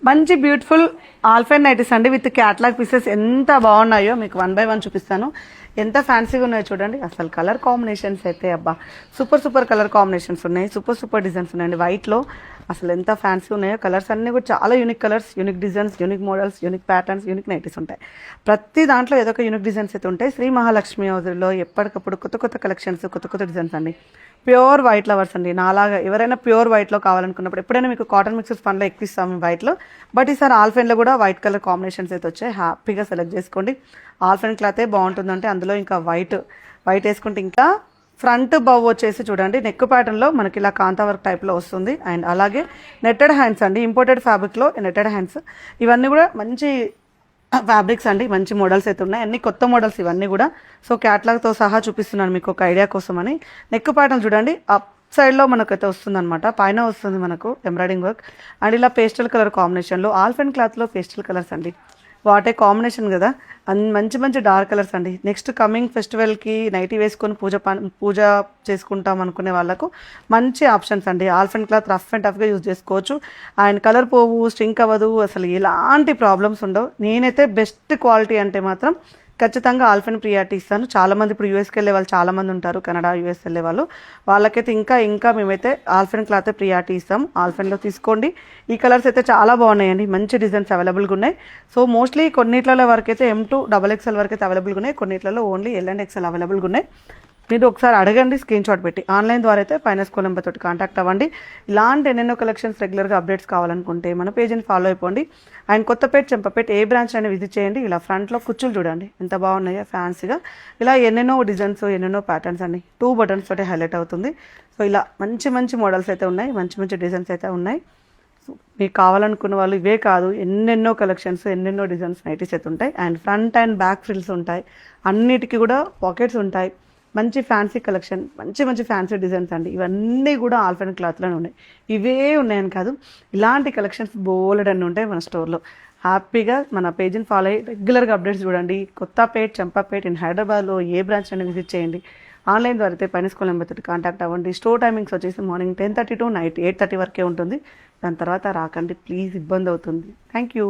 మంచి beautiful alpine nighties అండి with catalogue pieces ఎంత బాగున్నాయో మీకు 1 by 1 చూపిస్తాను. ఎంత ఫ్యాన్సీగా ఉన్నాయో చూడండి. అసలు కలర్ కాంబినేషన్స్ అయితే అబ్బా సూపర్ కలర్ కాంబినేషన్స్ ఉన్నాయి. సూపర్ డిజైన్స్ ఉన్నాయండి వైట్లో. అసలు ఎంత ఫ్యాన్సీ ఉన్నాయో. కలర్స్ అన్నీ కూడా చాలా unique colours, unique designs, unique models, unique patterns, unique nighties ఉంటాయి. ప్రతి దాంట్లో ఏదో ఒక యూనిక్ డిజైన్స్ అయితే ఉంటాయి. శ్రీ మహాలక్ష్మి హౌస్లో ఎప్పటికప్పుడు కొత్త కలెక్షన్స్, కొత్త డిజైన్స్ అండి. ప్యూర్ వైట్ లవర్స్ అండి. నాలాగా ఎవరైనా ప్యూర్ వైట్లో కావాలనుకున్నప్పుడు ఎప్పుడైనా మీకు కాటన్ మిక్సెస్ ఫన్లో ఎక్కిస్తాము వైట్లో. బట్ ఈసారి ఆల్ఫైన్లో కూడా వైట్ కలర్ కాంబినేషన్స్ అయితే వచ్చాయి. హ్యాపీగా సెలెక్ట్ చేసుకోండి. ఆల్ఫైన్ క్లాతే బాగుంటుందంటే అందులో ఇంకా వైట్ వేసుకుంటే ఇంకా ఫ్రంట్ బౌ వచ్చేసి చూడండి నెక్ ప్యాటర్న్లో మనకి ఇలా కాంతా వర్క్ టైప్లో వస్తుంది. అండ్ అలాగే నెట్టెడ్ హ్యాండ్స్ అండి, ఇంపోర్టెడ్ ఫ్యాబ్రిక్లో నెట్టెడ్ హ్యాండ్స్. ఇవన్నీ కూడా మంచి ఫ్యాబ్రిక్స్ అండి, మంచి మోడల్స్ అయితే ఉన్నాయి. అన్ని కొత్త మోడల్స్ ఇవన్నీ కూడా. సో క్యాట్లాగ్తో సహా చూపిస్తున్నాను మీకు ఒక ఐడియా కోసం అని. నెక్ ప్యాటర్న్ చూడండి అప్ సైడ్లో మనకైతే వస్తుంది అనమాట. పైన వస్తుంది మనకు ఎంబ్రాయిడింగ్ వర్క్. అండ్ ఇలా పేస్టల్ కలర్ కాంబినేషన్లో ఆల్ఫైన్ క్లాత్లో పేస్టల్ కలర్స్ అండి. వాటే కాంబినేషన్ కదా, మంచి డార్క్ కలర్స్ అండి. నెక్స్ట్ కమింగ్ ఫెస్టివల్కి నైటీ వేసుకొని పూజ చేసుకుంటాం అనుకునే వాళ్ళకు మంచి ఆప్షన్స్ అండి. ఆల్ఫైన్ క్లాత్ రఫ్ అండ్ టఫ్గా యూజ్ చేసుకోవచ్చు. అండ్ కలర్ పోవు, స్ట్రింక్ అవ్వదు, అసలు ఎలాంటి ప్రాబ్లమ్స్ ఉండవు. నేనైతే బెస్ట్ క్వాలిటీ అంటే మాత్రం ఖచ్చితంగా ఆల్ఫైన్ ప్రియారిటీ ఇస్తాను. చాలామంది ఇప్పుడు యూఎస్కి వెళ్ళే వాళ్ళు చాలామంది ఉంటారు, కెనడా యూఎస్ వెళ్ళే వాళ్ళు. వాళ్ళకైతే ఇంకా మేమైతే ఆల్ఫైన్ క్లాతే ప్రియారిటీ ఇస్తాం. ఆల్ఫైన్లో తీసుకోండి. ఈ కలర్స్ అయితే చాలా బాగున్నాయండి. మంచి డిజైన్స్ అవైలబుల్గా ఉన్నాయి. సో మోస్ట్లీ కొన్నిట్లలో వరకు అయితే M2 XXL వరకు అయితే అవైలబుల్గా ఉన్నాయి. కొన్నిట్లలో ఓన్లీ L and XL అవైలబుల్గా ఉన్నాయి. మీరు ఒకసారి అడగండి, స్క్రీన్ షాట్ పెట్టి. ఆన్లైన్ ద్వారా అయితే పైన స్కూల్ నెంబర్ తోటి కాంటాక్ట్ అవ్వండి. ఇలాంటి ఎన్నెన్నో కలెక్షన్స్ రెగ్యులర్గా అప్డేట్స్ కావాలనుకుంటే మన పేజ్ని ఫాలో అయిపోండి. అండ్ కొత్తపేట, చెంపపేట ఏ బ్రాంచ్ అయినా విజిట్ చేయండి. ఇలా ఫ్రంట్లో కుచ్చులు చూడండి ఎంత బాగున్నాయో ఫ్యాన్సీగా. ఇలా ఎన్నెన్నో డిజైన్స్, ఎన్నెన్నో ప్యాటర్న్స్ అండి. 2 buttons తోటి హైలైట్ అవుతుంది. సో ఇలా మంచి మోడల్స్ అయితే ఉన్నాయి, మంచి డిజైన్స్ అయితే ఉన్నాయి. మీకు కావాలనుకున్న వాళ్ళు ఇవే కాదు, ఎన్నెన్నో కలెక్షన్స్, ఎన్నెన్నో డిజైన్స్ నైటీస్ అయితే ఉంటాయి. And front and back frills ఉంటాయి. అన్నిటికీ కూడా పాకెట్స్ ఉంటాయి. మంచి ఫ్యాన్సీ కలెక్షన్, మంచి ఫ్యాన్సీ డిజైన్స్ అండి. ఇవన్నీ కూడా ఆల్ఫైన్ క్లాత్లోనే ఉన్నాయి. ఇవే ఉన్నాయని కాదు, ఇలాంటి కలెక్షన్స్ బోలెడన్ని ఉంటాయి మన స్టోర్లో. హ్యాపీగా మన పేజ్ని ఫాలో అయ్యి రెగ్యులర్గా అప్డేట్స్ చూడండి. కొత్తపేట, చెంపపేట ఇన్ హైదరాబాద్లో ఏ బ్రాంచ్ అయినా విజిట్ చేయండి. ఆన్లైన్ ద్వారా అయితే పైన స్కూల్ నెంబర్ తోటి కాంటాక్ట్ అవ్వండి. స్టోర్ టైమింగ్స్ వచ్చేసి మార్నింగ్ 10:30 to నైట్ 8:30 వరకే ఉంటుంది. దాని తర్వాత రాకండి ప్లీజ్, ఇబ్బంది అవుతుంది. Thank you.